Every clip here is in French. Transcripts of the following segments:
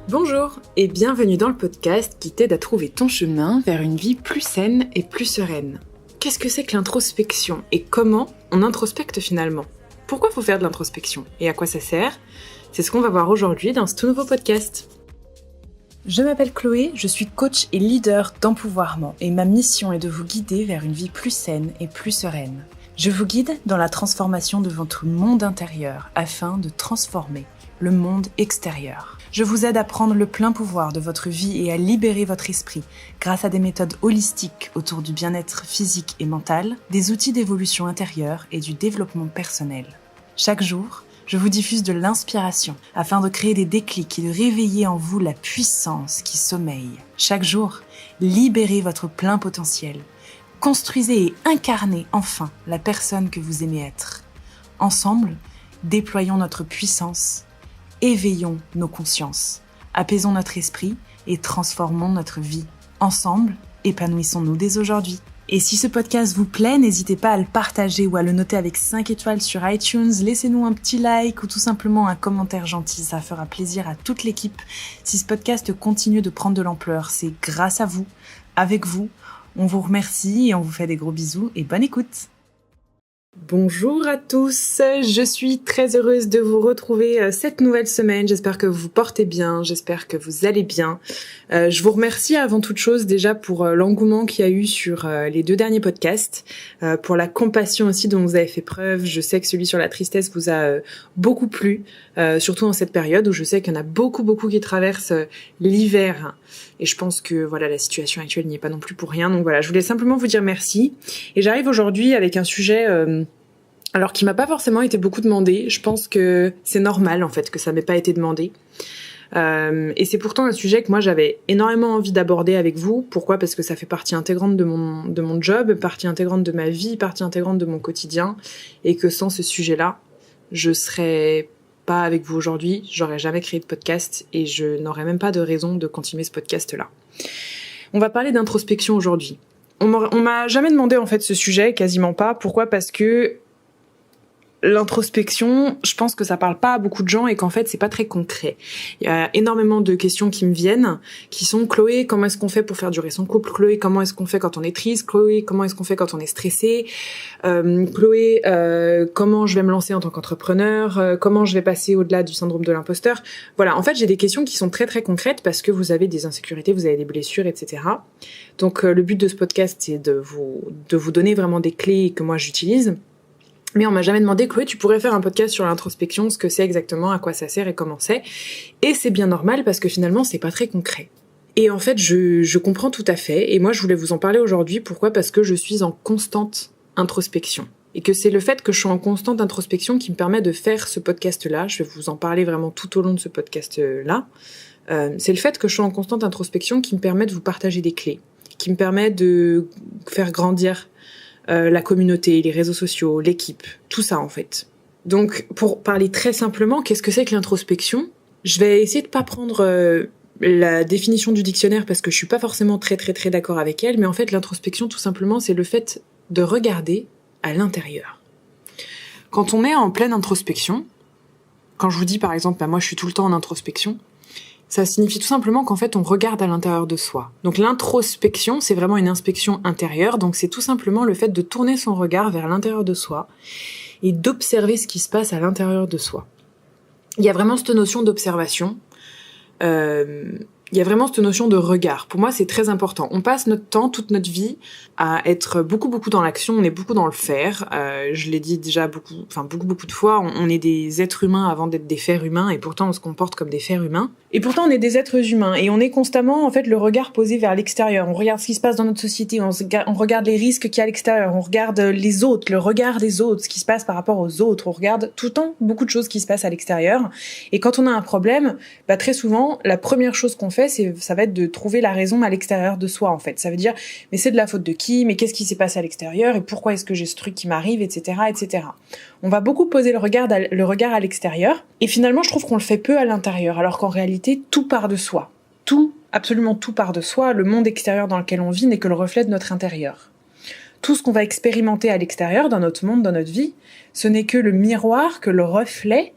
Bonjour et bienvenue dans le podcast qui t'aide à trouver ton chemin vers une vie plus saine et plus sereine. Qu'est-ce que c'est que l'introspection et comment on introspecte finalement ? Pourquoi faut faire de l'introspection et à quoi ça sert ? C'est ce qu'on va voir aujourd'hui dans ce tout nouveau podcast. Je m'appelle Chloé, je suis coach et leader d'empouvoirment et ma mission est de vous guider vers une vie plus saine et plus sereine. Je vous guide dans la transformation de votre monde intérieur afin de transformer le monde extérieur. Je vous aide à prendre le plein pouvoir de votre vie et à libérer votre esprit grâce à des méthodes holistiques autour du bien-être physique et mental, des outils d'évolution intérieure et du développement personnel. Chaque jour, je vous diffuse de l'inspiration afin de créer des déclics et de réveiller en vous la puissance qui sommeille. Chaque jour, libérez votre plein potentiel. Construisez et incarnez enfin la personne que vous aimez être. Ensemble, déployons notre puissance. Éveillons nos consciences, apaisons notre esprit et transformons notre vie. Ensemble, épanouissons-nous dès aujourd'hui. Et si ce podcast vous plaît, n'hésitez pas à le partager ou à le noter avec 5 étoiles sur iTunes. Laissez-nous un petit like ou tout simplement un commentaire gentil. Ça fera plaisir à toute l'équipe. Si ce podcast continue de prendre de l'ampleur, c'est grâce à vous, avec vous. On vous remercie et on vous fait des gros bisous et bonne écoute. Bonjour à tous, je suis très heureuse de vous retrouver cette nouvelle semaine. J'espère que vous vous portez bien, j'espère que vous allez bien. Je vous remercie avant toute chose déjà pour l'engouement qu'il y a eu sur les 2 derniers podcasts, pour la compassion aussi dont vous avez fait preuve. Je sais que celui sur la tristesse vous a beaucoup plu, surtout en cette période où je sais qu'il y en a beaucoup qui traversent l'hiver. Et je pense que voilà, la situation actuelle n'y est pas non plus pour rien. Donc voilà, je voulais simplement vous dire merci. Et j'arrive aujourd'hui avec un sujet alors qui m'a pas forcément été beaucoup demandé. Je pense que c'est normal en fait que ça m'ait pas été demandé. Et c'est pourtant un sujet que moi j'avais énormément envie d'aborder avec vous. Pourquoi ? Parce que ça fait partie intégrante de mon job, partie intégrante de ma vie, partie intégrante de mon quotidien. Et que sans ce sujet-là, je serais pas avec vous aujourd'hui, j'aurais jamais créé de podcast et je n'aurais même pas de raison de continuer ce podcast-là. On va parler d'introspection aujourd'hui. On m'a jamais demandé en fait ce sujet, quasiment pas. Pourquoi ? Parce que l'introspection, je pense que ça parle pas à beaucoup de gens et qu'en fait c'est pas très concret. Il y a énormément de questions qui me viennent, qui sont Chloé, comment est-ce qu'on fait pour faire durer son couple ? Chloé, comment est-ce qu'on fait quand on est triste ? Chloé, comment est-ce qu'on fait quand on est stressé ? Chloé, comment je vais me lancer en tant qu'entrepreneur ? Comment je vais passer au-delà du syndrome de l'imposteur ? Voilà, en fait j'ai des questions qui sont très très concrètes parce que vous avez des insécurités, vous avez des blessures, etc. Donc le but de ce podcast c'est de vous donner vraiment des clés que moi j'utilise. Mais on m'a jamais demandé, Chloé, tu pourrais faire un podcast sur l'introspection, ce que c'est exactement, à quoi ça sert et comment c'est. Et c'est bien normal parce que finalement, c'est pas très concret. Et en fait, je comprends tout à fait. Et moi, je voulais vous en parler aujourd'hui. Pourquoi ? Parce que je suis en constante introspection. Et que c'est le fait que je suis en constante introspection qui me permet de faire ce podcast-là. Je vais vous en parler vraiment tout au long de ce podcast-là. C'est le fait que je suis en constante introspection qui me permet de vous partager des clés, qui me permet de faire grandir la communauté, les réseaux sociaux, l'équipe, tout ça en fait. Donc pour parler très simplement, qu'est-ce que c'est que l'introspection ? Je vais essayer de pas prendre la définition du dictionnaire parce que je suis pas forcément très d'accord avec elle, mais en fait l'introspection tout simplement c'est le fait de regarder à l'intérieur. Quand on est en pleine introspection, quand je vous dis par exemple, moi je suis tout le temps en introspection, ça signifie tout simplement qu'en fait, on regarde à l'intérieur de soi. Donc l'introspection, c'est vraiment une inspection intérieure. Donc c'est tout simplement le fait de tourner son regard vers l'intérieur de soi et d'observer ce qui se passe à l'intérieur de soi. Il y a vraiment cette notion d'observation. Il y a vraiment cette notion de regard. Pour moi, c'est très important. On passe notre temps, toute notre vie, à être beaucoup dans l'action. On est beaucoup dans le faire. Je l'ai dit déjà beaucoup de fois. On est des êtres humains avant d'être des fers humains, et pourtant on se comporte comme des fers humains. Et pourtant on est des êtres humains, et on est constamment en fait le regard posé vers l'extérieur. On regarde ce qui se passe dans notre société, on regarde les risques qu'il y a à l'extérieur, on regarde les autres, le regard des autres, ce qui se passe par rapport aux autres. On regarde tout le temps beaucoup de choses qui se passent à l'extérieur. Et quand on a un problème, très souvent la première chose qu'on fait, ça va être de trouver la raison à l'extérieur de soi, en fait. Ça veut dire, mais c'est de la faute de qui ? Mais qu'est-ce qui s'est passé à l'extérieur ? Et pourquoi est-ce que j'ai ce truc qui m'arrive ? Etc., etc. On va beaucoup poser le regard à l'extérieur. Et finalement, je trouve qu'on le fait peu à l'intérieur. Alors qu'en réalité, tout part de soi. Absolument tout part de soi. Le monde extérieur dans lequel on vit n'est que le reflet de notre intérieur. Tout ce qu'on va expérimenter à l'extérieur, dans notre monde, dans notre vie, ce n'est que le miroir, que le reflet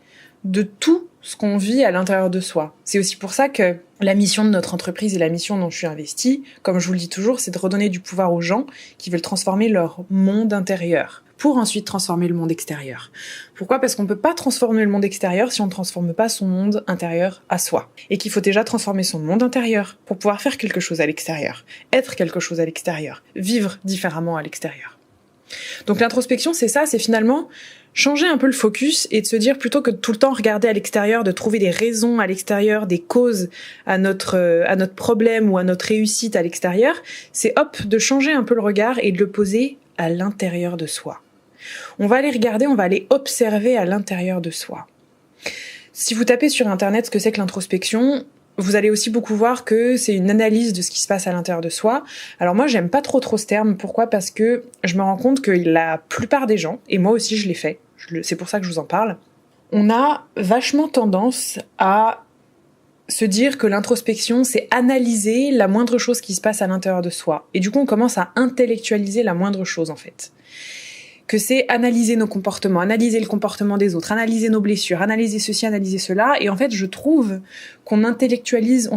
de tout ce qu'on vit à l'intérieur de soi. C'est aussi pour ça que la mission de notre entreprise et la mission dont je suis investie, comme je vous le dis toujours, c'est de redonner du pouvoir aux gens qui veulent transformer leur monde intérieur pour ensuite transformer le monde extérieur. Pourquoi ? Parce qu'on peut pas transformer le monde extérieur si on ne transforme pas son monde intérieur à soi. Et qu'il faut déjà transformer son monde intérieur pour pouvoir faire quelque chose à l'extérieur, être quelque chose à l'extérieur, vivre différemment à l'extérieur. Donc l'introspection, c'est ça, c'est finalement changer un peu le focus et de se dire, plutôt que de tout le temps regarder à l'extérieur, de trouver des raisons à l'extérieur, des causes à notre problème ou à notre réussite à l'extérieur, c'est de changer un peu le regard et de le poser à l'intérieur de soi. On va aller regarder, on va aller observer à l'intérieur de soi. Si vous tapez sur internet ce que c'est que l'introspection, vous allez aussi beaucoup voir que c'est une analyse de ce qui se passe à l'intérieur de soi. Alors moi, j'aime pas trop ce terme. Pourquoi ? Parce que je me rends compte que la plupart des gens, et moi aussi je l'ai fait, c'est pour ça que je vous en parle, on a vachement tendance à se dire que l'introspection, c'est analyser la moindre chose qui se passe à l'intérieur de soi. Et du coup, on commence à intellectualiser la moindre chose, en fait. Que c'est analyser nos comportements, analyser le comportement des autres, analyser nos blessures, analyser ceci, analyser cela. Et en fait, je trouve qu'on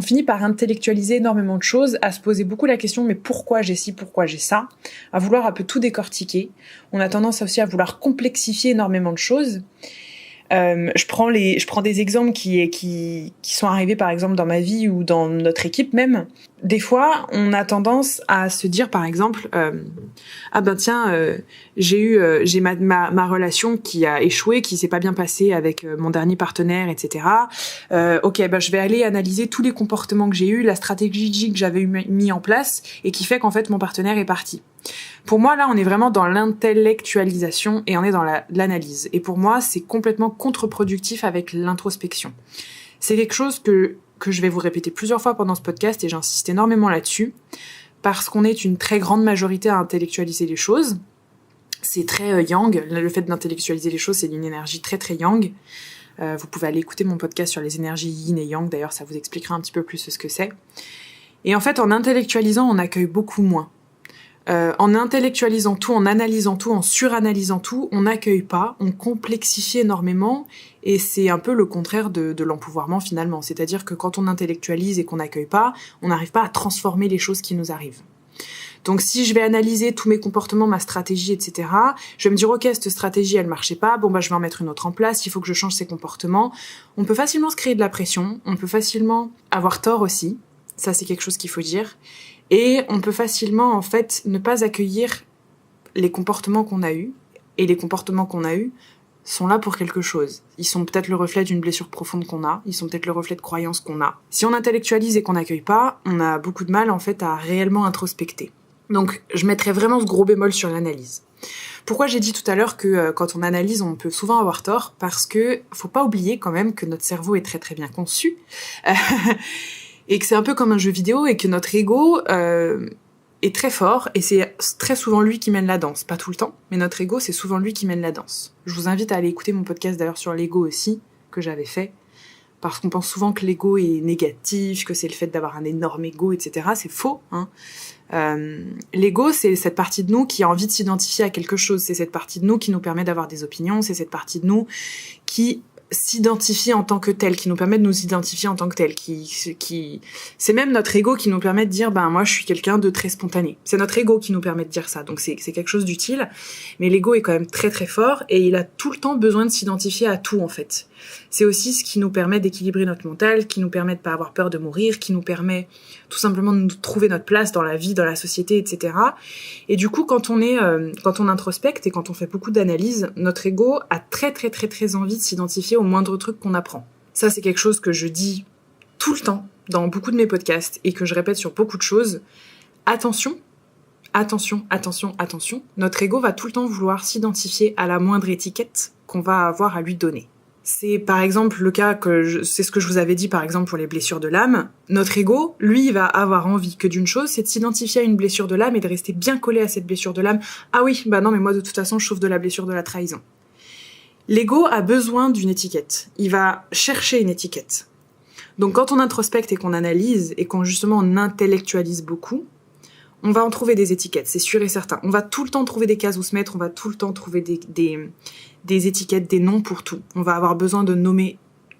finit par intellectualiser énormément de choses, à se poser beaucoup la question, mais pourquoi j'ai ci, pourquoi j'ai ça, à vouloir un peu tout décortiquer. On a tendance aussi à vouloir complexifier énormément de choses. Je prends des exemples qui sont arrivés par exemple dans ma vie ou dans notre équipe même. Des fois, on a tendance à se dire par exemple j'ai ma relation qui a échoué, qui s'est pas bien passée avec mon dernier partenaire, etc. Je vais aller analyser tous les comportements que j'ai eus, la stratégie que j'avais mis en place et qui fait qu'en fait mon partenaire est parti. Pour moi, là, on est vraiment dans l'intellectualisation et on est dans l'analyse. Et pour moi, c'est complètement contre-productif avec l'introspection. C'est quelque chose que je vais vous répéter plusieurs fois pendant ce podcast et j'insiste énormément là-dessus parce qu'on est une très grande majorité à intellectualiser les choses. C'est très yang. Le fait d'intellectualiser les choses, c'est d'une énergie très très yang. Vous pouvez aller écouter mon podcast sur les énergies yin et yang. D'ailleurs, ça vous expliquera un petit peu plus ce que c'est. Et en fait, en intellectualisant, on accueille beaucoup moins. En intellectualisant tout, en analysant tout, en suranalysant tout, on n'accueille pas, on complexifie énormément et c'est un peu le contraire de l'empouvoirment finalement. C'est-à-dire que quand on intellectualise et qu'on n'accueille pas, on n'arrive pas à transformer les choses qui nous arrivent. Donc si je vais analyser tous mes comportements, ma stratégie, etc., je vais me dire ok, cette stratégie elle marchait pas, je vais en mettre une autre en place, il faut que je change ces comportements. On peut facilement se créer de la pression, on peut facilement avoir tort aussi, ça c'est quelque chose qu'il faut dire. Et on peut facilement, en fait, ne pas accueillir les comportements qu'on a eus. Et les comportements qu'on a eus sont là pour quelque chose. Ils sont peut-être le reflet d'une blessure profonde qu'on a. Ils sont peut-être le reflet de croyances qu'on a. Si on intellectualise et qu'on n'accueille pas, on a beaucoup de mal, en fait, à réellement introspecter. Donc, je mettrais vraiment ce gros bémol sur l'analyse. Pourquoi j'ai dit tout à l'heure que quand on analyse, on peut souvent avoir tort ? Parce que faut pas oublier quand même que notre cerveau est très très bien conçu. Et que c'est un peu comme un jeu vidéo et que notre ego est très fort et c'est très souvent lui qui mène la danse. Pas tout le temps, mais notre ego, c'est souvent lui qui mène la danse. Je vous invite à aller écouter mon podcast d'ailleurs sur l'ego aussi, que j'avais fait, parce qu'on pense souvent que l'ego est négatif, que c'est le fait d'avoir un énorme ego, etc. C'est faux, hein. L'ego, c'est cette partie de nous qui a envie de s'identifier à quelque chose. C'est cette partie de nous qui nous permet d'avoir des opinions. C'est cette partie de nous qui s'identifier en tant que tel, qui nous permet de nous identifier en tant que tel, c'est même notre ego qui nous permet de dire moi je suis quelqu'un de très spontané. C'est notre ego qui nous permet de dire ça, donc c'est quelque chose d'utile, mais l'ego est quand même très très fort et il a tout le temps besoin de s'identifier à tout en fait. C'est aussi ce qui nous permet d'équilibrer notre mental, qui nous permet de pas avoir peur de mourir, qui nous permet tout simplement de trouver notre place dans la vie, dans la société, etc. Et du coup, quand on introspecte et quand on fait beaucoup d'analyses, notre ego a très très très très envie de s'identifier au moindre truc qu'on apprend. Ça, c'est quelque chose que je dis tout le temps dans beaucoup de mes podcasts et que je répète sur beaucoup de choses. Attention, attention, attention, attention. Notre ego va tout le temps vouloir s'identifier à la moindre étiquette qu'on va avoir à lui donner. C'est par exemple le cas c'est ce que je vous avais dit par exemple pour les blessures de l'âme. Notre ego, lui, il va avoir envie que d'une chose, c'est de s'identifier à une blessure de l'âme et de rester bien collé à cette blessure de l'âme. Ah oui, non mais moi de toute façon je souffre de la blessure de la trahison. L'ego a besoin d'une étiquette. Il va chercher une étiquette. Donc quand on introspecte et qu'on analyse et qu'on justement on intellectualise beaucoup, on va en trouver des étiquettes, c'est sûr et certain. On va tout le temps trouver des cases où se mettre, on va tout le temps trouver des étiquettes, des noms pour tout. On va avoir besoin de nommer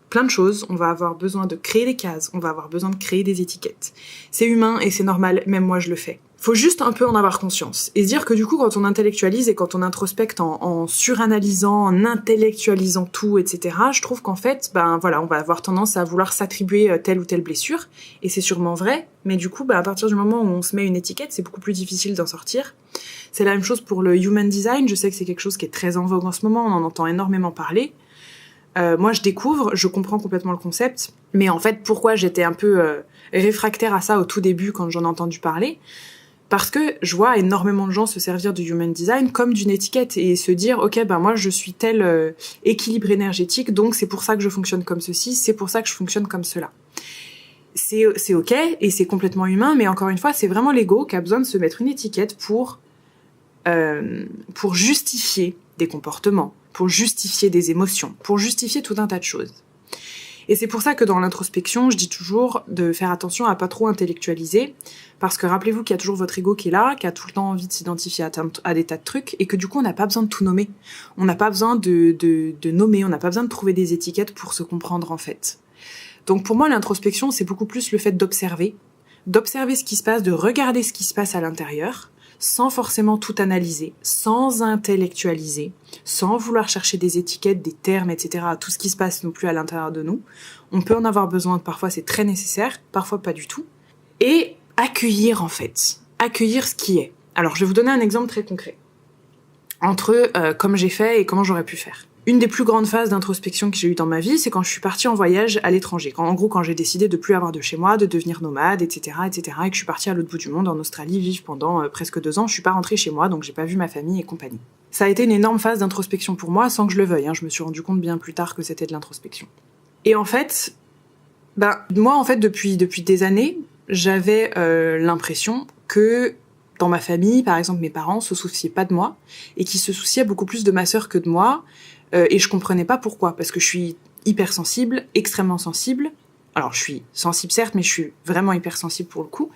plein de choses, on va avoir besoin de créer des cases, on va avoir besoin de créer des étiquettes. C'est humain et c'est normal, même moi je le fais. Faut juste un peu en avoir conscience et se dire que du coup quand on intellectualise et quand on introspecte en suranalysant, en intellectualisant tout, etc., je trouve qu'en fait, on va avoir tendance à vouloir s'attribuer telle ou telle blessure et c'est sûrement vrai, mais du coup à partir du moment où on se met une étiquette, c'est beaucoup plus difficile d'en sortir. C'est la même chose pour le human design, je sais que c'est quelque chose qui est très en vogue en ce moment, on en entend énormément parler. Moi je découvre, je comprends complètement le concept, mais en fait pourquoi j'étais un peu réfractaire à ça au tout début quand j'en ai entendu parler, parce que je vois énormément de gens se servir du human design comme d'une étiquette et se dire ok moi je suis tel équilibre énergétique donc c'est pour ça que je fonctionne comme ceci, c'est pour ça que je fonctionne comme cela. C'est ok et c'est complètement humain, mais encore une fois c'est vraiment l'ego qui a besoin de se mettre une étiquette pour justifier des comportements, pour justifier des émotions, pour justifier tout un tas de choses. Et c'est pour ça que dans l'introspection, je dis toujours de faire attention à pas trop intellectualiser, parce que rappelez-vous qu'il y a toujours votre ego qui est là, qui a tout le temps envie de s'identifier à des tas de trucs, et que du coup on n'a pas besoin de tout nommer. On n'a pas besoin de nommer, on n'a pas besoin de trouver des étiquettes pour se comprendre en fait. Donc pour moi l'introspection c'est beaucoup plus le fait d'observer ce qui se passe, de regarder ce qui se passe à l'intérieur, sans forcément tout analyser, sans intellectualiser, sans vouloir chercher des étiquettes, des termes, etc., tout ce qui se passe non plus à l'intérieur de nous. On peut en avoir besoin, parfois c'est très nécessaire, parfois pas du tout. Et accueillir en fait, accueillir ce qui est. Alors je vais vous donner un exemple très concret, entre comme j'ai fait et comment j'aurais pu faire. Une des plus grandes phases d'introspection que j'ai eues dans ma vie, c'est quand je suis partie en voyage à l'étranger. Quand j'ai décidé de plus avoir de chez moi, de devenir nomade, etc., et que je suis partie à l'autre bout du monde, en Australie, vivre pendant presque 2 ans. Je suis pas rentrée chez moi, donc j'ai pas vu ma famille et compagnie. Ça a été une énorme phase d'introspection pour moi, sans que je le veuille. Je me suis rendu compte bien plus tard que c'était de l'introspection. Et en fait, moi, en fait, depuis des années, j'avais l'impression que dans ma famille, par exemple, mes parents se souciaient pas de moi et qu'ils se souciaient beaucoup plus de ma sœur que de moi. Et je comprenais pas pourquoi, parce que je suis hypersensible, extrêmement sensible. Alors je suis sensible certes, mais je suis vraiment hypersensible pour le coup.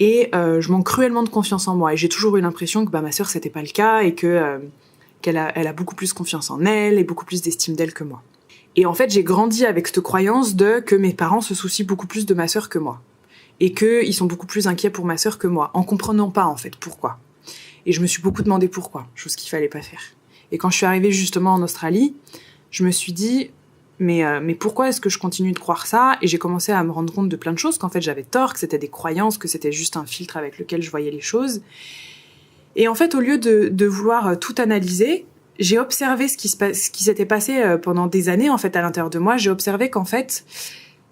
Et je manque cruellement de confiance en moi. Et j'ai toujours eu l'impression que ma sœur c'était pas le cas et que qu'elle a beaucoup plus confiance en elle et beaucoup plus d'estime d'elle que moi. Et en fait j'ai grandi avec cette croyance que mes parents se soucient beaucoup plus de ma sœur que moi et qu'ils sont beaucoup plus inquiets pour ma sœur que moi, en comprenant pas en fait pourquoi. Et je me suis beaucoup demandé pourquoi, chose qu'il fallait pas faire. Et quand je suis arrivée justement en Australie, je me suis dit mais pourquoi est-ce que je continue de croire ça ? Et j'ai commencé à me rendre compte de plein de choses, qu'en fait j'avais tort, que c'était des croyances, que c'était juste un filtre avec lequel je voyais les choses. Et en fait au lieu de vouloir tout analyser, j'ai observé ce qui s'était passé pendant des années en fait à l'intérieur de moi. J'ai observé qu'en fait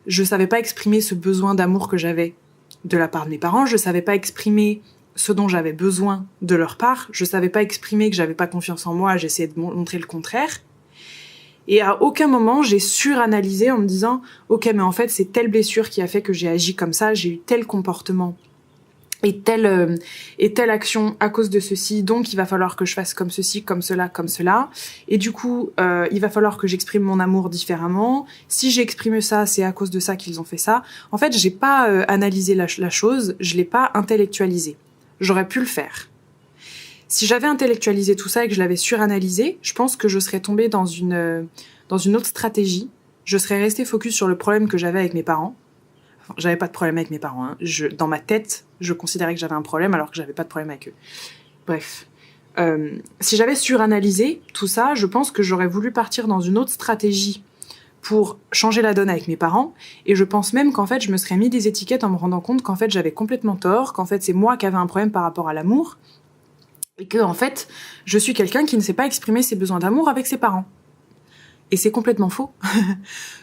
je savais pas exprimer ce besoin d'amour que j'avais de la part de mes parents, je savais pas exprimer ce dont j'avais besoin de leur part, je savais pas exprimer que j'avais pas confiance en moi, j'essayais de montrer le contraire. Et à aucun moment j'ai suranalysé en me disant ok mais en fait c'est telle blessure qui a fait que j'ai agi comme ça, j'ai eu tel comportement et telle action à cause de ceci, donc il va falloir que je fasse comme ceci, comme cela, et du coup il va falloir que j'exprime mon amour différemment, si j'exprime ça c'est à cause de ça qu'ils ont fait ça. En fait j'ai pas analysé la chose, je l'ai pas intellectualisé. J'aurais pu le faire. Si j'avais intellectualisé tout ça et que je l'avais suranalysé, je pense que je serais tombée dans une autre stratégie. Je serais restée focus sur le problème que j'avais avec mes parents. Enfin, j'avais pas de problème avec mes parents. Dans ma tête, je considérais que j'avais un problème alors que j'avais pas de problème avec eux. Bref. Si j'avais suranalysé tout ça, je pense que j'aurais voulu partir dans une autre stratégie pour changer la donne avec mes parents, et je pense même qu'en fait je me serais mis des étiquettes en me rendant compte qu'en fait j'avais complètement tort, qu'en fait c'est moi qui avais un problème par rapport à l'amour, et que en fait je suis quelqu'un qui ne sait pas exprimer ses besoins d'amour avec ses parents. Et c'est complètement faux.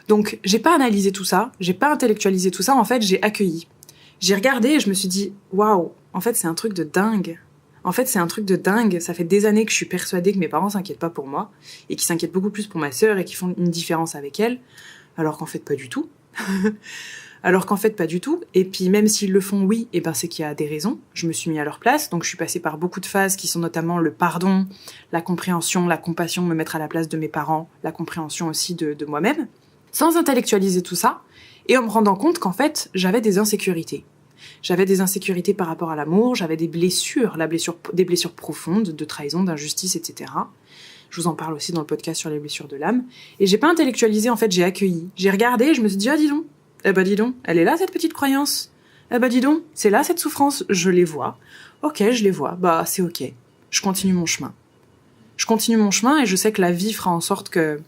Donc j'ai pas analysé tout ça, j'ai pas intellectualisé tout ça, en fait j'ai accueilli. J'ai regardé et je me suis dit waouh, en fait c'est un truc de dingue. En fait, c'est un truc de dingue. Ça fait des années que je suis persuadée que mes parents s'inquiètent pas pour moi et qu'ils s'inquiètent beaucoup plus pour ma sœur et qu'ils font une différence avec elle, alors qu'en fait pas du tout. Et puis même s'ils le font, oui, c'est qu'il y a des raisons. Je me suis mis à leur place, donc je suis passée par beaucoup de phases qui sont notamment le pardon, la compréhension, la compassion, me mettre à la place de mes parents, la compréhension aussi de moi-même, sans intellectualiser tout ça et en me rendant compte qu'en fait j'avais des insécurités. J'avais des insécurités par rapport à l'amour, j'avais des blessures profondes, de trahison, d'injustice, etc. Je vous en parle aussi dans le podcast sur les blessures de l'âme. Et j'ai pas intellectualisé, en fait, j'ai accueilli. J'ai regardé, je me suis dit, ah, dis donc. Eh ben, dis donc, elle est là, cette petite croyance. Eh ben, dis donc, c'est là, cette souffrance. Je les vois. Ok, je les vois. Bah, c'est ok. Je continue mon chemin. Je continue mon chemin et je sais que la vie fera en sorte que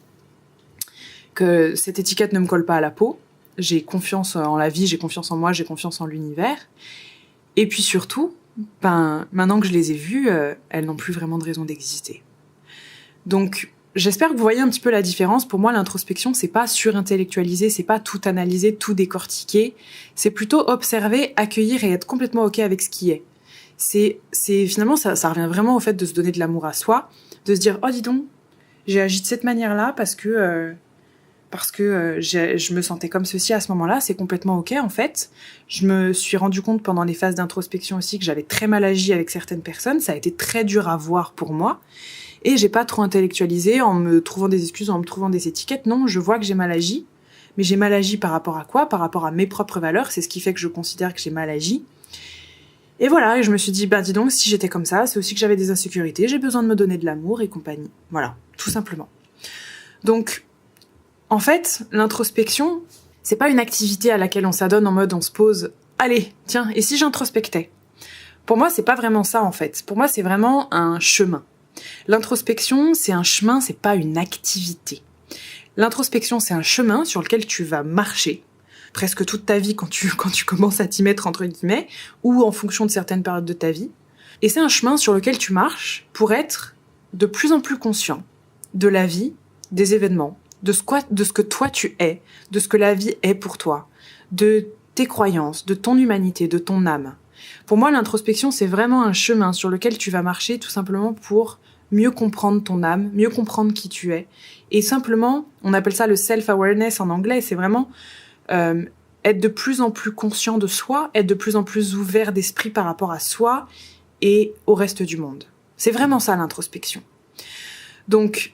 cette étiquette ne me colle pas à la peau. J'ai confiance en la vie, j'ai confiance en moi, j'ai confiance en l'univers. Et puis surtout, maintenant que je les ai vues, elles n'ont plus vraiment de raison d'exister. Donc, j'espère que vous voyez un petit peu la différence. Pour moi, l'introspection, c'est pas surintellectualiser, c'est pas tout analyser, tout décortiquer. C'est plutôt observer, accueillir et être complètement ok avec ce qui est. C'est finalement, ça revient vraiment au fait de se donner de l'amour à soi, de se dire, oh, dis donc, j'ai agi de cette manière-là parce que je me sentais comme ceci à ce moment-là, c'est complètement ok en fait. Je me suis rendu compte pendant les phases d'introspection aussi que j'avais très mal agi avec certaines personnes, ça a été très dur à voir pour moi, et j'ai pas trop intellectualisé en me trouvant des excuses, en me trouvant des étiquettes. Non, je vois que j'ai mal agi, mais j'ai mal agi par rapport à quoi ? Par rapport à mes propres valeurs, c'est ce qui fait que je considère que j'ai mal agi. Et voilà, et je me suis dit, bah dis donc, si j'étais comme ça, c'est aussi que j'avais des insécurités, j'ai besoin de me donner de l'amour et compagnie. Voilà, tout simplement. Donc, en fait, l'introspection, c'est pas une activité à laquelle on s'adonne en mode on se pose « Allez, tiens, et si j'introspectais ?» Pour moi, c'est pas vraiment ça, en fait. Pour moi, c'est vraiment un chemin. L'introspection, c'est un chemin, c'est pas une activité. L'introspection, c'est un chemin sur lequel tu vas marcher presque toute ta vie quand tu commences à t'y mettre, entre guillemets, ou en fonction de certaines périodes de ta vie. Et c'est un chemin sur lequel tu marches pour être de plus en plus conscient de la vie, des événements, de ce que toi tu es, de ce que la vie est pour toi, de tes croyances, de ton humanité, de ton âme. Pour moi, l'introspection, c'est vraiment un chemin sur lequel tu vas marcher tout simplement pour mieux comprendre ton âme, mieux comprendre qui tu es. Et simplement, on appelle ça le self-awareness en anglais, c'est vraiment être de plus en plus conscient de soi, être de plus en plus ouvert d'esprit par rapport à soi et au reste du monde. C'est vraiment ça l'introspection. Donc,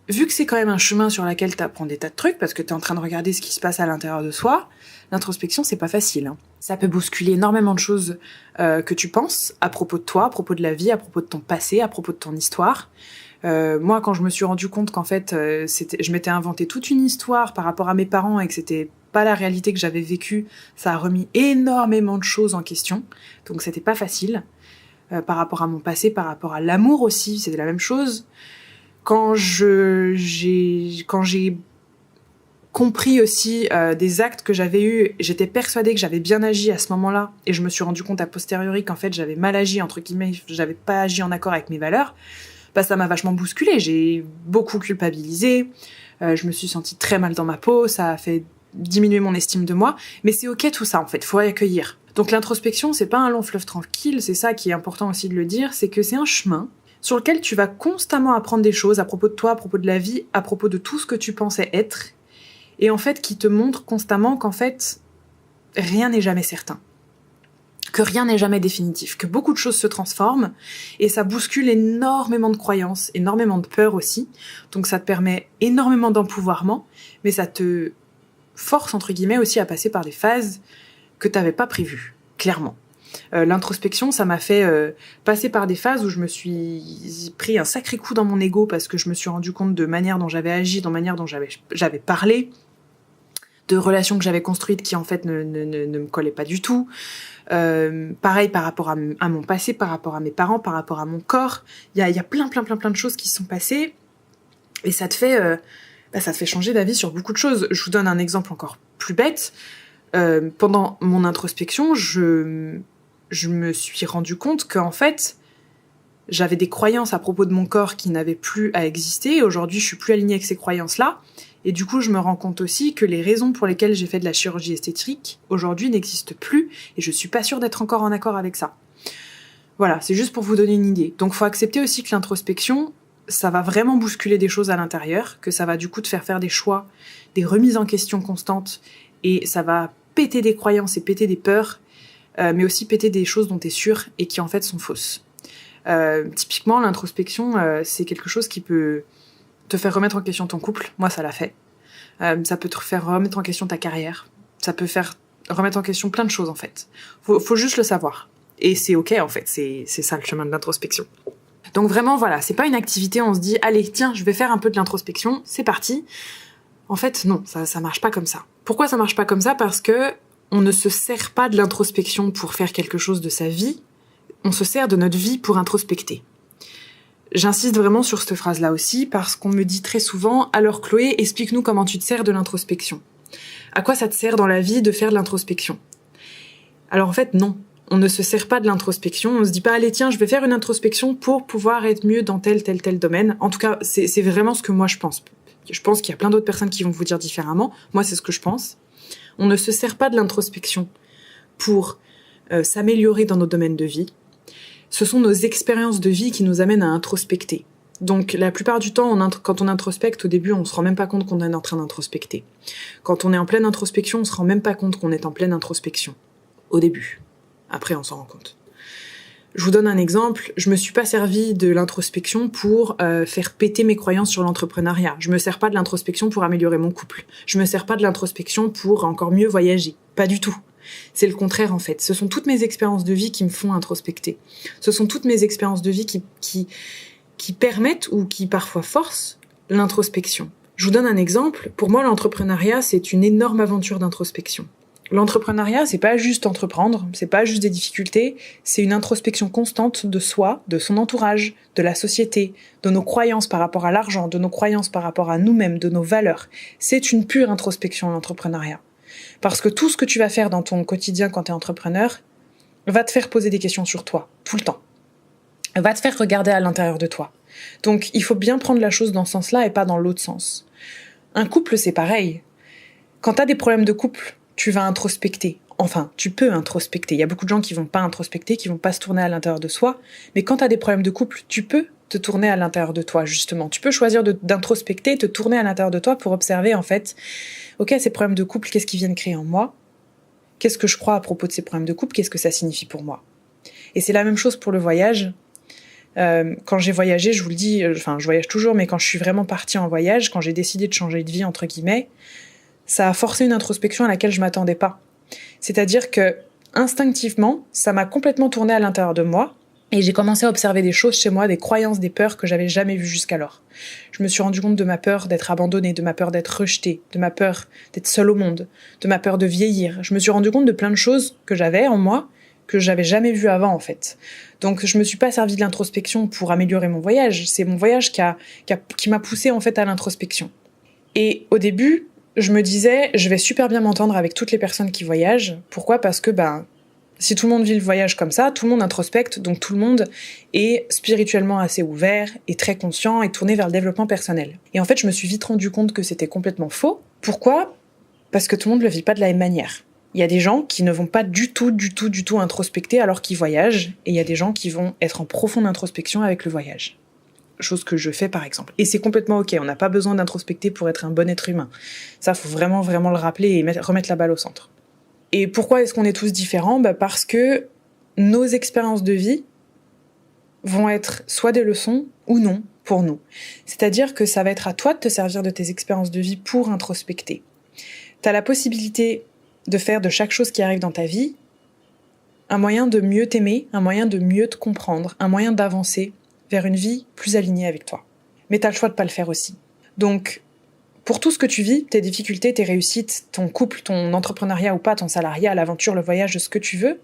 vu que c'est quand même un chemin sur lequel tu apprends des tas de trucs, parce que tu es en train de regarder ce qui se passe à l'intérieur de soi, l'introspection, c'est pas facile. Hein. Ça peut bousculer énormément de choses que tu penses à propos de toi, à propos de la vie, à propos de ton passé, à propos de ton histoire. Moi, quand je me suis rendu compte qu'en fait, je m'étais inventé toute une histoire par rapport à mes parents et que c'était pas la réalité que j'avais vécue, ça a remis énormément de choses en question. Donc, c'était pas facile. Par rapport à mon passé, par rapport à l'amour aussi, c'était la même chose. Quand j'ai compris aussi des actes que j'avais eus, j'étais persuadée que j'avais bien agi à ce moment-là, et je me suis rendu compte a posteriori qu'en fait j'avais mal agi, entre guillemets, j'avais pas agi en accord avec mes valeurs, bah ça m'a vachement bousculée, j'ai beaucoup culpabilisé, je me suis sentie très mal dans ma peau, ça a fait diminuer mon estime de moi, mais c'est ok tout ça en fait, faut accueillir. Donc l'introspection, c'est pas un long fleuve tranquille, c'est ça qui est important aussi de le dire, c'est que c'est un chemin sur lequel tu vas constamment apprendre des choses à propos de toi, à propos de la vie, à propos de tout ce que tu pensais être, et en fait qui te montre constamment qu'en fait, rien n'est jamais certain, que rien n'est jamais définitif, que beaucoup de choses se transforment, et ça bouscule énormément de croyances, énormément de peurs aussi, donc ça te permet énormément d'empouvoirment, mais ça te force, entre guillemets, aussi à passer par des phases que t'avais pas prévues, clairement. L'introspection, ça m'a fait passer par des phases où je me suis pris un sacré coup dans mon ego parce que je me suis rendu compte de manière dont j'avais agi, de manière dont j'avais parlé, de relations que j'avais construites qui en fait ne me collaient pas du tout. Pareil par rapport à mon passé, par rapport à mes parents, par rapport à mon corps. Il y a plein de choses qui se sont passées et ça te fait changer d'avis sur beaucoup de choses. Je vous donne un exemple encore plus bête. Pendant mon introspection, je me suis rendu compte qu'en fait, j'avais des croyances à propos de mon corps qui n'avaient plus à exister. Et aujourd'hui, je suis plus alignée avec ces croyances-là. Et du coup, je me rends compte aussi que les raisons pour lesquelles j'ai fait de la chirurgie esthétique, aujourd'hui, n'existent plus. Et je suis pas sûre d'être encore en accord avec ça. Voilà, c'est juste pour vous donner une idée. Donc, faut accepter aussi que l'introspection, ça va vraiment bousculer des choses à l'intérieur, que ça va du coup te faire des choix, des remises en question constantes. Et ça va péter des croyances et péter des peurs, mais aussi péter des choses dont t'es sûr et qui en fait sont fausses. Typiquement, l'introspection, c'est quelque chose qui peut te faire remettre en question ton couple. Moi, ça l'a fait. Ça peut te faire remettre en question ta carrière. Ça peut faire remettre en question plein de choses, en fait. Faut juste le savoir. Et c'est ok, en fait. C'est ça, le chemin de l'introspection. Donc vraiment, voilà, c'est pas une activité, on se dit, allez, tiens, je vais faire un peu de l'introspection, c'est parti. En fait, non, ça marche pas comme ça. Pourquoi ça marche pas comme ça? Parce que on ne se sert pas de l'introspection pour faire quelque chose de sa vie, on se sert de notre vie pour introspecter. J'insiste vraiment sur cette phrase-là aussi, parce qu'on me dit très souvent, alors Chloé, explique-nous comment tu te sers de l'introspection. À quoi ça te sert dans la vie de faire de l'introspection? Alors en fait, non. On ne se sert pas de l'introspection, on se dit pas, allez tiens, je vais faire une introspection pour pouvoir être mieux dans tel domaine. En tout cas, c'est vraiment ce que moi je pense. Je pense qu'il y a plein d'autres personnes qui vont vous dire différemment. Moi, c'est ce que je pense. On ne se sert pas de l'introspection pour s'améliorer dans nos domaines de vie. Ce sont nos expériences de vie qui nous amènent à introspecter. Donc, la plupart du temps, quand on introspecte, au début, on se rend même pas compte qu'on est en train d'introspecter. Quand on est en pleine introspection, on se rend même pas compte qu'on est en pleine introspection. Au début. Après, on s'en rend compte. Je vous donne un exemple. Je me suis pas servi de l'introspection pour faire péter mes croyances sur l'entrepreneuriat. Je me sers pas de l'introspection pour améliorer mon couple. Je me sers pas de l'introspection pour encore mieux voyager. Pas du tout. C'est le contraire en fait. Ce sont toutes mes expériences de vie qui me font introspecter. Ce sont toutes mes expériences de vie qui permettent ou qui parfois forcent l'introspection. Je vous donne un exemple. Pour moi, l'entrepreneuriat, c'est une énorme aventure d'introspection. L'entrepreneuriat, c'est pas juste entreprendre, c'est pas juste des difficultés, c'est une introspection constante de soi, de son entourage, de la société, de nos croyances par rapport à l'argent, de nos croyances par rapport à nous-mêmes, de nos valeurs. C'est une pure introspection, l'entrepreneuriat. Parce que tout ce que tu vas faire dans ton quotidien quand tu es entrepreneur va te faire poser des questions sur toi, tout le temps. Va te faire regarder à l'intérieur de toi. Donc, il faut bien prendre la chose dans ce sens-là et pas dans l'autre sens. Un couple, c'est pareil. Quand tu as des problèmes de couple, tu vas introspecter. Enfin, tu peux introspecter. Il y a beaucoup de gens qui vont pas introspecter, qui vont pas se tourner à l'intérieur de soi. Mais quand tu as des problèmes de couple, tu peux te tourner à l'intérieur de toi, justement. Tu peux choisir d'introspecter, te tourner à l'intérieur de toi pour observer, en fait, ok, ces problèmes de couple, qu'est-ce qu'ils viennent créer en moi? Qu'est-ce que je crois à propos de ces problèmes de couple? Qu'est-ce que ça signifie pour moi? Et c'est la même chose pour le voyage. Quand j'ai voyagé, je vous le dis, je voyage toujours, mais quand je suis vraiment partie en voyage, quand j'ai décidé de changer de vie, entre guillemets, ça a forcé une introspection à laquelle je m'attendais pas. C'est-à-dire que, instinctivement, ça m'a complètement tourné à l'intérieur de moi, et j'ai commencé à observer des choses chez moi, des croyances, des peurs que j'avais jamais vues jusqu'alors. Je me suis rendu compte de ma peur d'être abandonnée, de ma peur d'être rejetée, de ma peur d'être seule au monde, de ma peur de vieillir. Je me suis rendu compte de plein de choses que j'avais en moi, que j'avais jamais vues avant, en fait. Donc, je me suis pas servi de l'introspection pour améliorer mon voyage. C'est mon voyage qui m'a poussée, en fait, à l'introspection. Et au début, je me disais, je vais super bien m'entendre avec toutes les personnes qui voyagent. Pourquoi? Parce que, si tout le monde vit le voyage comme ça, tout le monde introspecte, donc tout le monde est spirituellement assez ouvert, et très conscient, et tourné vers le développement personnel. Et en fait, je me suis vite rendu compte que c'était complètement faux. Pourquoi? Parce que tout le monde ne le vit pas de la même manière. Il y a des gens qui ne vont pas du tout introspecter alors qu'ils voyagent, et il y a des gens qui vont être en profonde introspection avec le voyage. Chose que je fais par exemple. Et c'est complètement ok, on n'a pas besoin d'introspecter pour être un bon être humain. Ça, faut vraiment le rappeler et remettre la balle au centre. Et pourquoi est-ce qu'on est tous différents? Parce que nos expériences de vie vont être soit des leçons ou non pour nous. C'est-à-dire que ça va être à toi de te servir de tes expériences de vie pour introspecter. T'as la possibilité de faire de chaque chose qui arrive dans ta vie un moyen de mieux t'aimer, un moyen de mieux te comprendre, un moyen d'avancer vers une vie plus alignée avec toi. Mais t'as le choix de pas le faire aussi. Donc, pour tout ce que tu vis, tes difficultés, tes réussites, ton couple, ton entrepreneuriat ou pas, ton salariat, l'aventure, le voyage, ce que tu veux,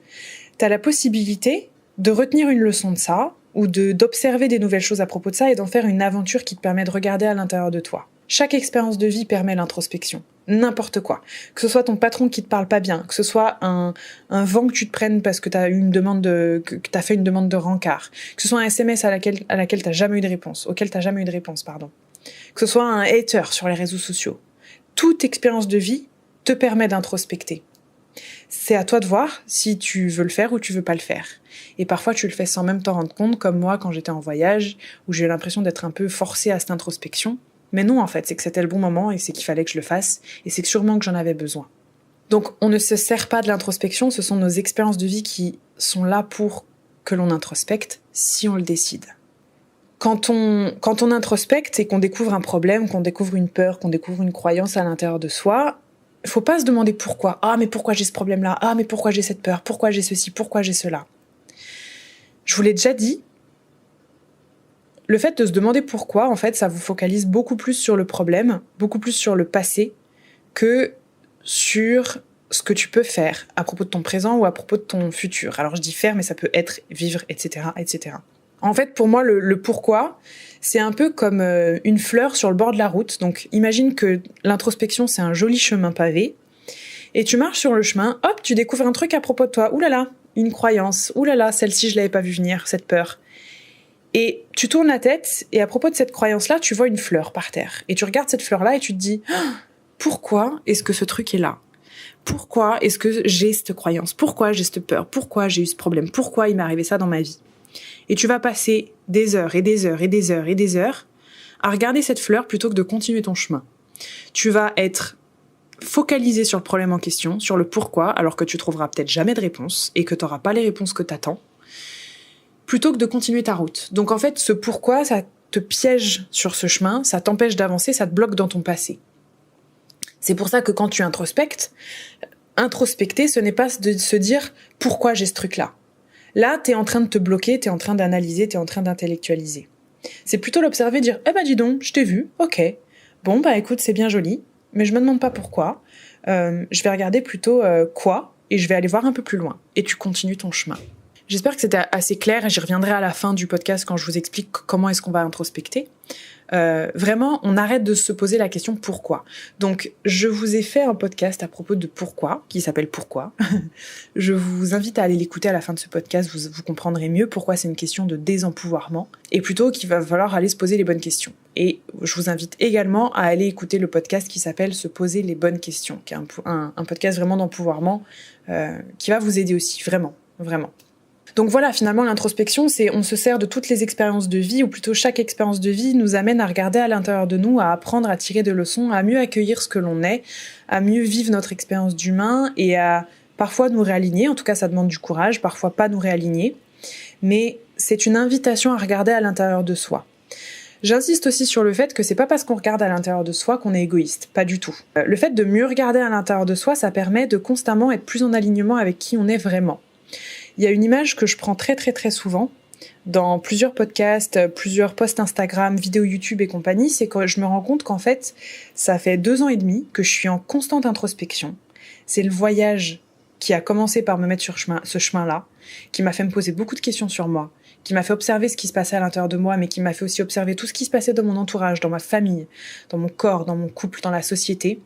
t'as la possibilité de retenir une leçon de ça, ou d'observer des nouvelles choses à propos de ça et d'en faire une aventure qui te permet de regarder à l'intérieur de toi. Chaque expérience de vie permet l'introspection. N'importe quoi. Que ce soit ton patron qui te parle pas bien, que ce soit un vent que tu te prennes parce que t'as fait une demande de rencard, que ce soit un SMS auquel t'as jamais eu de réponse, que ce soit un hater sur les réseaux sociaux. Toute expérience de vie te permet d'introspecter. C'est à toi de voir si tu veux le faire ou tu veux pas le faire. Et parfois, tu le fais sans même t'en rendre compte, comme moi quand j'étais en voyage, où j'ai eu l'impression d'être un peu forcée à cette introspection. Mais non, en fait, c'est que c'était le bon moment et c'est qu'il fallait que je le fasse, et c'est sûrement que j'en avais besoin. Donc, on ne se sert pas de l'introspection, ce sont nos expériences de vie qui sont là pour que l'on introspecte, si on le décide. Quand on introspecte et qu'on découvre un problème, qu'on découvre une peur, qu'on découvre une croyance à l'intérieur de soi, faut pas se demander pourquoi. Ah, mais pourquoi j'ai ce problème-là? Ah, mais pourquoi j'ai cette peur? Pourquoi j'ai ceci? Pourquoi j'ai cela? Je vous l'ai déjà dit, le fait de se demander pourquoi, en fait, ça vous focalise beaucoup plus sur le problème, beaucoup plus sur le passé, que sur ce que tu peux faire à propos de ton présent ou à propos de ton futur. Alors je dis faire, mais ça peut être vivre, etc., etc. En fait, pour moi, le pourquoi, c'est un peu comme une fleur sur le bord de la route. Donc, imagine que l'introspection, c'est un joli chemin pavé. Et tu marches sur le chemin, hop, tu découvres un truc à propos de toi. Ouh là là, une croyance. Ouh là là, celle-ci, je l'avais pas vue venir, cette peur. Et tu tournes la tête, et à propos de cette croyance-là, tu vois une fleur par terre. Et tu regardes cette fleur-là et tu te dis, pourquoi est-ce que ce truc est là ? Pourquoi est-ce que j'ai cette croyance ? Pourquoi j'ai cette peur ? Pourquoi j'ai eu ce problème ? Pourquoi il m'est arrivé ça dans ma vie ? Et tu vas passer des heures et des heures et des heures et des heures à regarder cette fleur plutôt que de continuer ton chemin. Tu vas être focalisé sur le problème en question, sur le pourquoi, alors que tu trouveras peut-être jamais de réponse et que tu n'auras pas les réponses que tu attends, plutôt que de continuer ta route. Donc en fait, ce pourquoi, ça te piège sur ce chemin, ça t'empêche d'avancer, ça te bloque dans ton passé. C'est pour ça que quand tu introspectes, introspecter, ce n'est pas de se dire « pourquoi j'ai ce truc-là ». Là, t'es en train de te bloquer, t'es en train d'analyser, t'es en train d'intellectualiser. C'est plutôt l'observer, dire « eh ben dis donc, je t'ai vu, ok. Bon, bah écoute, c'est bien joli, mais je me demande pas pourquoi. Je vais regarder plutôt quoi, et je vais aller voir un peu plus loin. » Et tu continues ton chemin. J'espère que c'était assez clair, et j'y reviendrai à la fin du podcast quand je vous explique comment est-ce qu'on va introspecter. Vraiment, on arrête de se poser la question pourquoi. Donc, je vous ai fait un podcast à propos de pourquoi, qui s'appelle Pourquoi. Je vous invite à aller l'écouter à la fin de ce podcast, vous comprendrez mieux pourquoi c'est une question de désempouvoirment, et plutôt qu'il va falloir aller se poser les bonnes questions. Et je vous invite également à aller écouter le podcast qui s'appelle Se poser les bonnes questions, qui est un podcast vraiment d'empouvoirment, qui va vous aider aussi, vraiment, vraiment. Donc voilà, finalement, l'introspection, c'est on se sert de toutes les expériences de vie, ou plutôt chaque expérience de vie nous amène à regarder à l'intérieur de nous, à apprendre, à tirer des leçons, à mieux accueillir ce que l'on est, à mieux vivre notre expérience d'humain et à parfois nous réaligner. En tout cas, ça demande du courage, parfois pas nous réaligner. Mais c'est une invitation à regarder à l'intérieur de soi. J'insiste aussi sur le fait que c'est pas parce qu'on regarde à l'intérieur de soi qu'on est égoïste, pas du tout. Le fait de mieux regarder à l'intérieur de soi, ça permet de constamment être plus en alignement avec qui on est vraiment. Il y a une image que je prends très très très souvent dans plusieurs podcasts, plusieurs posts Instagram, vidéos YouTube et compagnie, c'est que je me rends compte qu'en fait, ça fait 2 ans et demi que je suis en constante introspection. C'est le voyage qui a commencé par me mettre sur ce chemin-là, qui m'a fait me poser beaucoup de questions sur moi, qui m'a fait observer ce qui se passait à l'intérieur de moi, mais qui m'a fait aussi observer tout ce qui se passait dans mon entourage, dans ma famille, dans mon corps, dans mon couple, dans la société.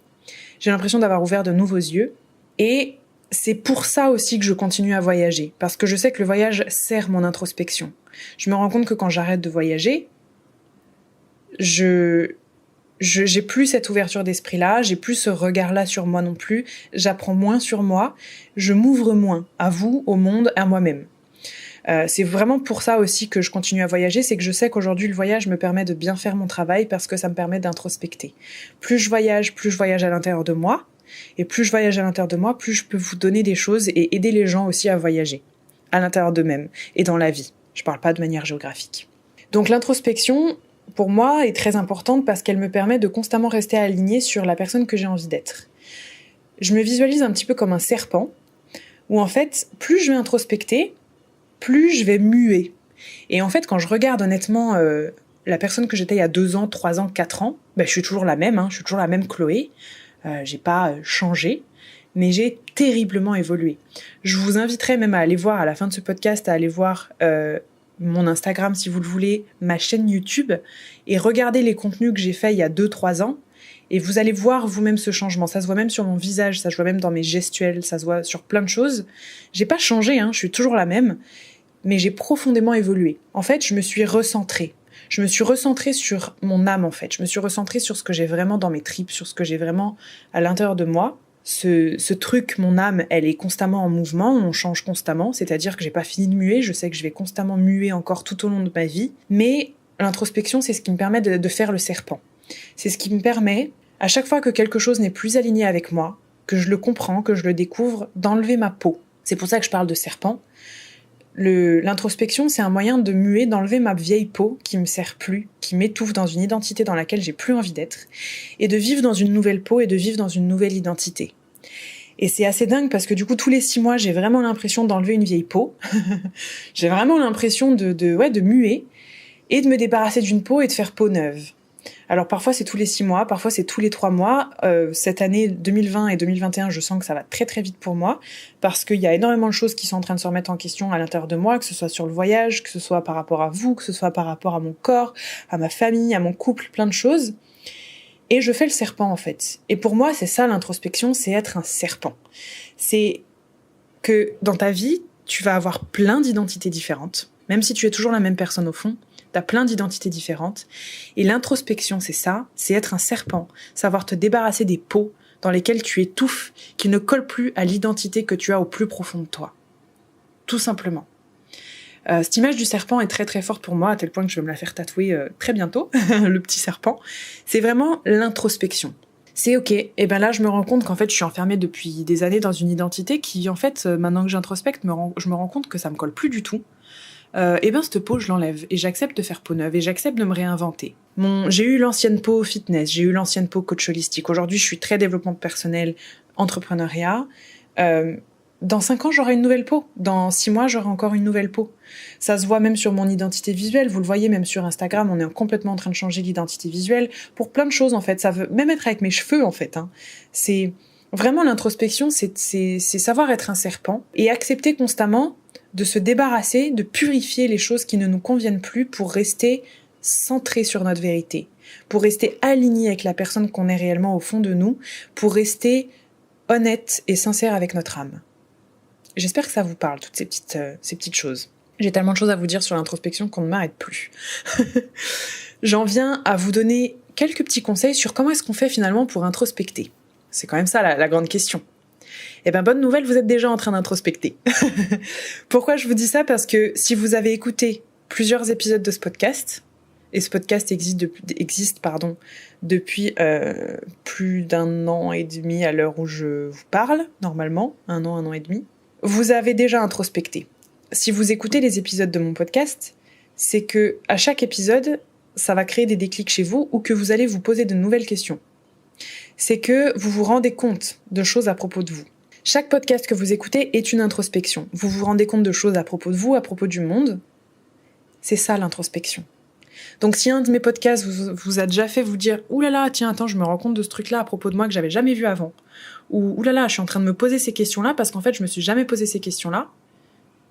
J'ai l'impression d'avoir ouvert de nouveaux yeux et c'est pour ça aussi que je continue à voyager, parce que je sais que le voyage sert mon introspection. Je me rends compte que quand j'arrête de voyager, j'ai plus cette ouverture d'esprit-là, j'ai plus ce regard-là sur moi non plus, j'apprends moins sur moi, je m'ouvre moins à vous, au monde, à moi-même. C'est vraiment pour ça aussi que je continue à voyager, c'est que je sais qu'aujourd'hui le voyage me permet de bien faire mon travail parce que ça me permet d'introspecter. Plus je voyage à l'intérieur de moi, et plus je voyage à l'intérieur de moi, plus je peux vous donner des choses et aider les gens aussi à voyager à l'intérieur d'eux-mêmes et dans la vie. Je parle pas de manière géographique. Donc l'introspection, pour moi, est très importante parce qu'elle me permet de constamment rester alignée sur la personne que j'ai envie d'être. Je me visualise un petit peu comme un serpent, où en fait, plus je vais introspecter, plus je vais muer. Et en fait, quand je regarde honnêtement la personne que j'étais il y a 2 ans, 3 ans, 4 ans, je suis toujours la même, je suis toujours la même Chloé. J'ai pas changé, mais j'ai terriblement évolué. Je vous inviterai même à aller voir, à la fin de ce podcast, à aller voir mon Instagram si vous le voulez, ma chaîne YouTube, et regarder les contenus que j'ai faits il y a 2-3 ans, et vous allez voir vous-même ce changement. Ça se voit même sur mon visage, ça se voit même dans mes gestuels, ça se voit sur plein de choses. J'ai pas changé, je suis toujours la même, mais j'ai profondément évolué. En fait, je me suis recentrée. Je me suis recentrée sur mon âme, en fait. Je me suis recentrée sur ce que j'ai vraiment dans mes tripes, sur ce que j'ai vraiment à l'intérieur de moi. Ce truc, mon âme, elle est constamment en mouvement, on change constamment, c'est-à-dire que j'ai pas fini de muer, je sais que je vais constamment muer encore tout au long de ma vie, mais l'introspection, c'est ce qui me permet de faire le serpent. C'est ce qui me permet, à chaque fois que quelque chose n'est plus aligné avec moi, que je le comprends, que je le découvre, d'enlever ma peau. C'est pour ça que je parle de serpent. L'introspection, c'est un moyen de muer, d'enlever ma vieille peau qui me sert plus, qui m'étouffe dans une identité dans laquelle j'ai plus envie d'être, et de vivre dans une nouvelle peau et de vivre dans une nouvelle identité. Et c'est assez dingue parce que du coup, tous les 6 mois, j'ai vraiment l'impression d'enlever une vieille peau. J'ai vraiment l'impression de muer. et de me débarrasser d'une peau et de faire peau neuve. Alors parfois c'est tous les 6 mois, parfois c'est tous les 3 mois. Cette année 2020 et 2021, je sens que ça va très très vite pour moi parce qu'il y a énormément de choses qui sont en train de se remettre en question à l'intérieur de moi, que ce soit sur le voyage, que ce soit par rapport à vous, que ce soit par rapport à mon corps, à ma famille, à mon couple, plein de choses. Et je fais le serpent en fait. Et pour moi c'est ça l'introspection, c'est être un serpent. C'est que dans ta vie, tu vas avoir plein d'identités différentes, même si tu es toujours la même personne au fond. T'as plein d'identités différentes. Et l'introspection, c'est ça, c'est être un serpent, savoir te débarrasser des peaux dans lesquelles tu étouffes, qui ne collent plus à l'identité que tu as au plus profond de toi. Tout simplement. Cette image du serpent est très très forte pour moi, à tel point que je vais me la faire tatouer très bientôt, le petit serpent. C'est vraiment l'introspection. C'est ok, et ben là je me rends compte qu'en fait je suis enfermée depuis des années dans une identité qui en fait, maintenant que j'introspecte, je me rends compte que ça me colle plus du tout. Et ben cette peau je l'enlève et j'accepte de faire peau neuve et j'accepte de me réinventer. J'ai eu l'ancienne peau fitness, j'ai eu l'ancienne peau coach holistique. Aujourd'hui je suis très développement personnel, entrepreneuriat. Dans 5 ans j'aurai une nouvelle peau, dans 6 mois j'aurai encore une nouvelle peau. Ça se voit même sur mon identité visuelle, vous le voyez même sur Instagram, on est complètement en train de changer l'identité visuelle pour plein de choses en fait. Ça veut même être avec mes cheveux en fait. C'est vraiment l'introspection, c'est savoir être un serpent et accepter constamment de se débarrasser, de purifier les choses qui ne nous conviennent plus pour rester centré sur notre vérité, pour rester aligné avec la personne qu'on est réellement au fond de nous, pour rester honnête et sincère avec notre âme. J'espère que ça vous parle, toutes ces petites choses. J'ai tellement de choses à vous dire sur l'introspection qu'on ne m'arrête plus. J'en viens à vous donner quelques petits conseils sur comment est-ce qu'on fait finalement pour introspecter. C'est quand même ça la grande question. Eh ben, bonne nouvelle, vous êtes déjà en train d'introspecter. Pourquoi je vous dis ça? Parce que si vous avez écouté plusieurs épisodes de ce podcast, et ce podcast existe depuis plus d'1 an et demi à l'heure où je vous parle, normalement, 1 an et demi, vous avez déjà introspecté. Si vous écoutez les épisodes de mon podcast, c'est que à chaque épisode, ça va créer des déclics chez vous ou que vous allez vous poser de nouvelles questions. C'est que vous vous rendez compte de choses à propos de vous. Chaque podcast que vous écoutez est une introspection. Vous vous rendez compte de choses à propos de vous, à propos du monde. C'est ça l'introspection. Donc si un de mes podcasts vous a déjà fait vous dire « Ouh là là, tiens, attends, je me rends compte de ce truc-là à propos de moi que j'avais jamais vu avant. » Ou « Ouh là là, je suis en train de me poser ces questions-là parce qu'en fait, je me suis jamais posé ces questions-là. »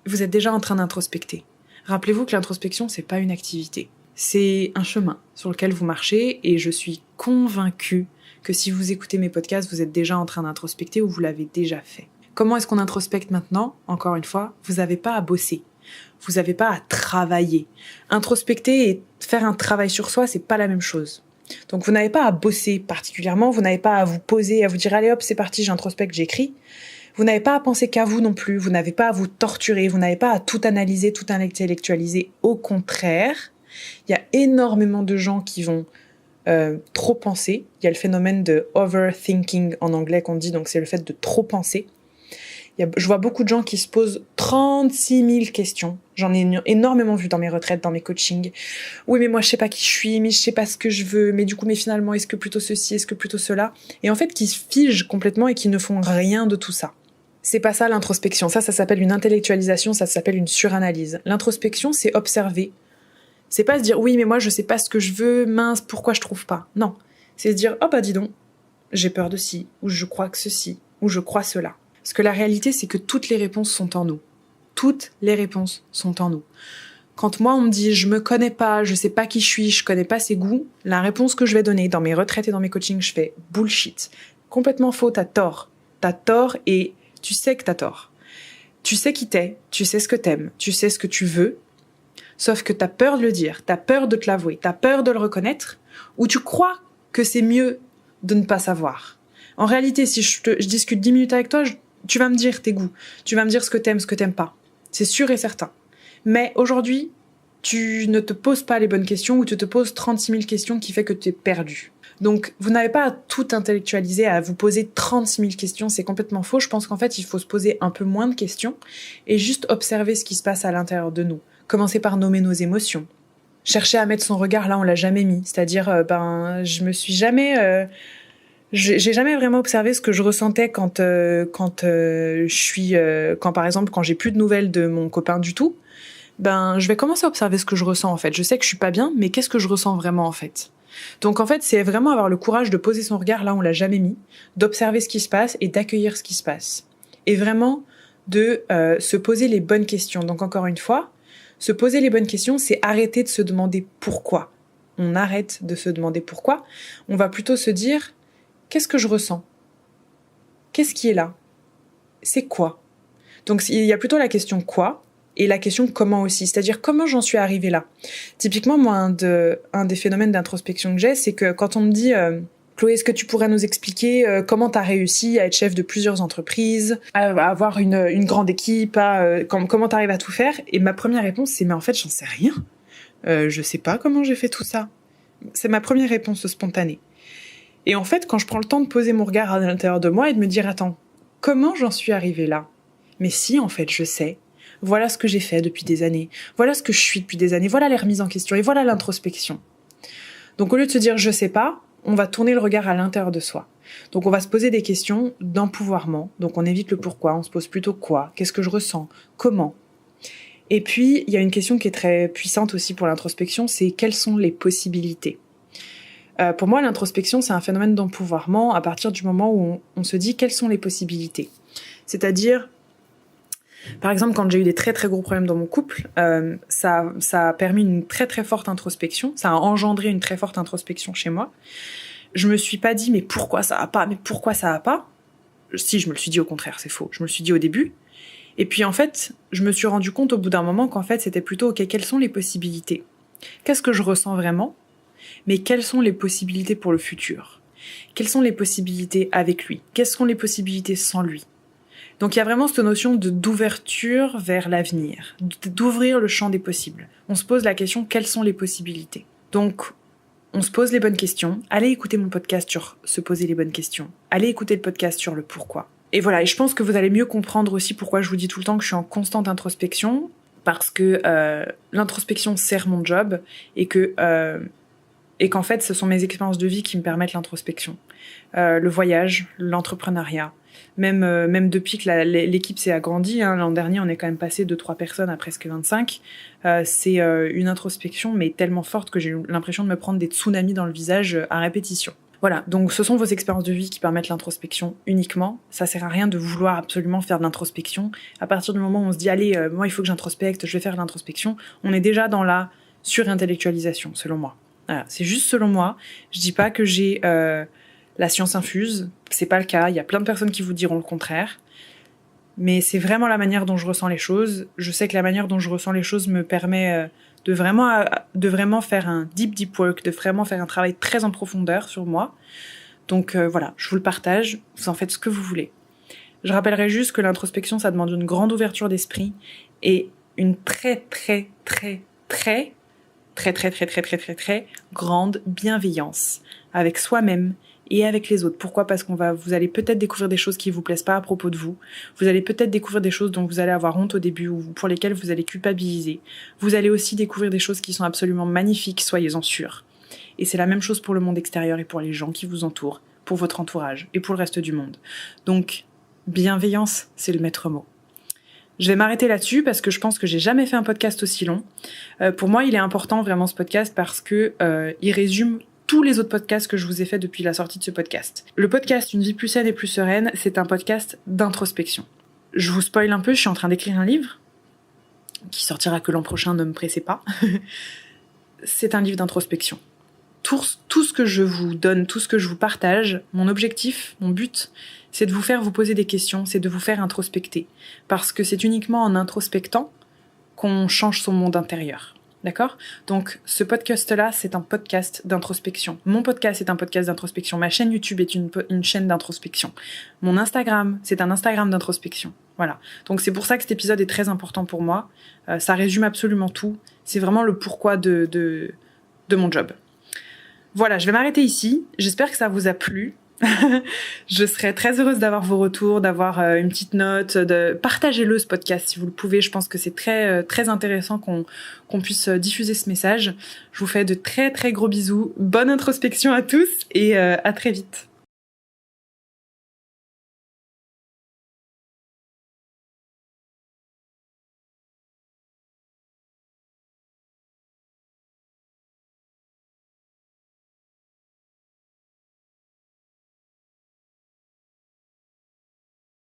Vous êtes déjà en train d'introspecter. Rappelez-vous que l'introspection, c'est pas une activité. C'est un chemin sur lequel vous marchez et je suis convaincue que si vous écoutez mes podcasts, vous êtes déjà en train d'introspecter ou vous l'avez déjà fait. Comment est-ce qu'on introspecte maintenant? Encore une fois, vous n'avez pas à bosser. Vous n'avez pas à travailler. Introspecter et faire un travail sur soi, c'est pas la même chose. Donc vous n'avez pas à bosser particulièrement, vous n'avez pas à vous poser, à vous dire « Allez hop, c'est parti, j'introspecte, j'écris ». Vous n'avez pas à penser qu'à vous non plus, vous n'avez pas à vous torturer, vous n'avez pas à tout analyser, tout intellectualiser. Au contraire, il y a énormément de gens qui vont trop penser. Il y a le phénomène de overthinking en anglais qu'on dit, donc c'est le fait de trop penser. Je vois beaucoup de gens qui se posent 36 000 questions. J'en ai énormément vu dans mes retraites, dans mes coachings. Oui, mais moi, je sais pas qui je suis, mais je sais pas ce que je veux, mais du coup, mais finalement, est-ce que plutôt ceci, est-ce que plutôt cela? Et en fait, qui se figent complètement et qui ne font rien de tout ça. C'est pas ça l'introspection. Ça s'appelle une intellectualisation, ça s'appelle une suranalyse. L'introspection, c'est observer. C'est pas se dire, oui, mais moi, je sais pas ce que je veux, mince, pourquoi je trouve pas? Non. C'est se dire, oh bah dis donc, j'ai peur de ci, ou je crois que ceci, ou je crois cela. Parce que la réalité, c'est que toutes les réponses sont en nous. Toutes les réponses sont en nous. Quand moi, on me dit, je me connais pas, je sais pas qui je suis, je connais pas ses goûts, la réponse que je vais donner dans mes retraites et dans mes coachings, je fais bullshit. Complètement faux, t'as tort. T'as tort et tu sais que t'as tort. Tu sais qui t'es, tu sais ce que t'aimes, tu sais ce que tu veux, sauf que t'as peur de le dire, t'as peur de te l'avouer, t'as peur de le reconnaître, ou tu crois que c'est mieux de ne pas savoir. En réalité, si je discute 10 minutes avec toi, tu vas me dire tes goûts, tu vas me dire ce que t'aimes pas. C'est sûr et certain. Mais aujourd'hui, tu ne te poses pas les bonnes questions ou tu te poses 36 000 questions qui fait que tu es perdu. Donc, vous n'avez pas à tout intellectualiser, à vous poser 36 000 questions, c'est complètement faux. Je pense qu'en fait, il faut se poser un peu moins de questions et juste observer ce qui se passe à l'intérieur de nous. Commencer par nommer nos émotions. Chercher à mettre son regard là où on l'a jamais mis. C'est-à-dire, je me suis jamais... j'ai jamais vraiment observé ce que je ressentais quand par exemple, quand j'ai plus de nouvelles de mon copain du tout. je vais commencer à observer ce que je ressens en fait. Je sais que je suis pas bien, mais qu'est-ce que je ressens vraiment en fait? Donc en fait, c'est vraiment avoir le courage de poser son regard là où on l'a jamais mis, d'observer ce qui se passe et d'accueillir ce qui se passe. Et vraiment de se poser les bonnes questions. Donc encore une fois, se poser les bonnes questions, c'est arrêter de se demander pourquoi. On arrête de se demander pourquoi. On va plutôt se dire, qu'est-ce que je ressens? Qu'est-ce qui est là? C'est quoi? Donc il y a plutôt la question quoi et la question comment aussi, c'est-à-dire comment j'en suis arrivée là. Typiquement, moi, un des phénomènes d'introspection que j'ai, c'est que quand on me dit Chloé, est-ce que tu pourrais nous expliquer comment t'as réussi à être chef de plusieurs entreprises, à avoir une grande équipe, comment t'arrives à tout faire? Et ma première réponse, c'est mais en fait, j'en sais rien. Je sais pas comment j'ai fait tout ça. C'est ma première réponse spontanée. Et en fait, quand je prends le temps de poser mon regard à l'intérieur de moi et de me dire attends, comment j'en suis arrivée là? Mais si, en fait, je sais. Voilà ce que j'ai fait depuis des années. Voilà ce que je suis depuis des années. Voilà les remises en question. Et voilà l'introspection. Donc, au lieu de se dire « je sais pas », on va tourner le regard à l'intérieur de soi. Donc, on va se poser des questions d'empouvoirment. Donc, on évite le pourquoi. On se pose plutôt quoi? Qu'est-ce que je ressens? Comment? Et puis, il y a une question qui est très puissante aussi pour l'introspection, c'est quelles sont les possibilités? Pour moi, l'introspection, c'est un phénomène d'empouvoirment à partir du moment où on se dit quelles sont les possibilités. C'est-à-dire, par exemple, quand j'ai eu des très très gros problèmes dans mon couple, ça a permis une très très forte introspection, ça a engendré une très forte introspection chez moi. Je me suis pas dit mais pourquoi ça va pas, mais pourquoi ça va pas? Si, je me le suis dit au contraire, c'est faux. Je me le suis dit au début. Et puis en fait, je me suis rendu compte au bout d'un moment qu'en fait c'était plutôt ok, quelles sont les possibilités? Qu'est-ce que je ressens vraiment? Mais quelles sont les possibilités pour le futur? Quelles sont les possibilités avec lui? Quelles sont les possibilités sans lui? Donc il y a vraiment cette notion d'ouverture vers l'avenir, d'ouvrir le champ des possibles. On se pose la question, quelles sont les possibilités? Donc on se pose les bonnes questions. Allez écouter mon podcast sur se poser les bonnes questions. Allez écouter le podcast sur le pourquoi. Et voilà, et je pense que vous allez mieux comprendre aussi pourquoi je vous dis tout le temps que je suis en constante introspection, parce que l'introspection sert mon job et qu'en fait ce sont mes expériences de vie qui me permettent l'introspection. Le voyage, l'entrepreneuriat, même depuis que l'équipe s'est agrandie, l'an dernier on est quand même passé de 3 personnes à presque 25, c'est une introspection mais tellement forte que j'ai eu l'impression de me prendre des tsunamis dans le visage à répétition. Voilà, donc ce sont vos expériences de vie qui permettent l'introspection uniquement. Ça sert à rien de vouloir absolument faire de l'introspection. À partir du moment où on se dit allez, moi il faut que j'introspecte, je vais faire de l'introspection, on est déjà dans la surintellectualisation, selon moi. Voilà, c'est juste selon moi. Je dis pas que j'ai la science infuse, c'est pas le cas. Il y a plein de personnes qui vous diront le contraire. Mais c'est vraiment la manière dont je ressens les choses. Je sais que la manière dont je ressens les choses me permet de vraiment faire un deep work, de vraiment faire un travail très en profondeur sur moi. Donc voilà, je vous le partage. Vous en faites ce que vous voulez. Je rappellerai juste que l'introspection, ça demande une grande ouverture d'esprit et une très grande bienveillance avec soi-même et avec les autres. Pourquoi? Parce vous allez peut-être découvrir des choses qui vous plaisent pas à propos de vous. Vous allez peut-être découvrir des choses dont vous allez avoir honte au début ou pour lesquelles vous allez culpabiliser. Vous allez aussi découvrir des choses qui sont absolument magnifiques, soyez-en sûrs. Et c'est la même chose pour le monde extérieur et pour les gens qui vous entourent, pour votre entourage et pour le reste du monde. Donc, bienveillance, c'est le maître mot. Je vais m'arrêter là-dessus parce que je pense que j'ai jamais fait un podcast aussi long. Pour moi, il est important vraiment ce podcast parce que il résume tous les autres podcasts que je vous ai fait depuis la sortie de ce podcast. Le podcast Une vie plus saine et plus sereine, c'est un podcast d'introspection. Je vous spoil un peu, je suis en train d'écrire un livre qui sortira que l'an prochain, ne me pressez pas. C'est un livre d'introspection. Tout ce que je vous donne, tout ce que je vous partage, mon objectif, mon but, c'est de vous faire vous poser des questions, c'est de vous faire introspecter. Parce que c'est uniquement en introspectant qu'on change son monde intérieur. D'accord? Donc, ce podcast-là, c'est un podcast d'introspection. Mon podcast est un podcast d'introspection. Ma chaîne YouTube est une chaîne d'introspection. Mon Instagram, c'est un Instagram d'introspection. Voilà. Donc, c'est pour ça que cet épisode est très important pour moi. Ça résume absolument tout. C'est vraiment le pourquoi de mon job. Voilà, je vais m'arrêter ici. J'espère que ça vous a plu. Je serais très heureuse d'avoir vos retours, d'avoir une petite note, partagez-le ce podcast si vous le pouvez. Je pense que c'est très intéressant qu'on puisse diffuser ce message. Je vous fais de très gros bisous. Bonne introspection à tous et à très vite.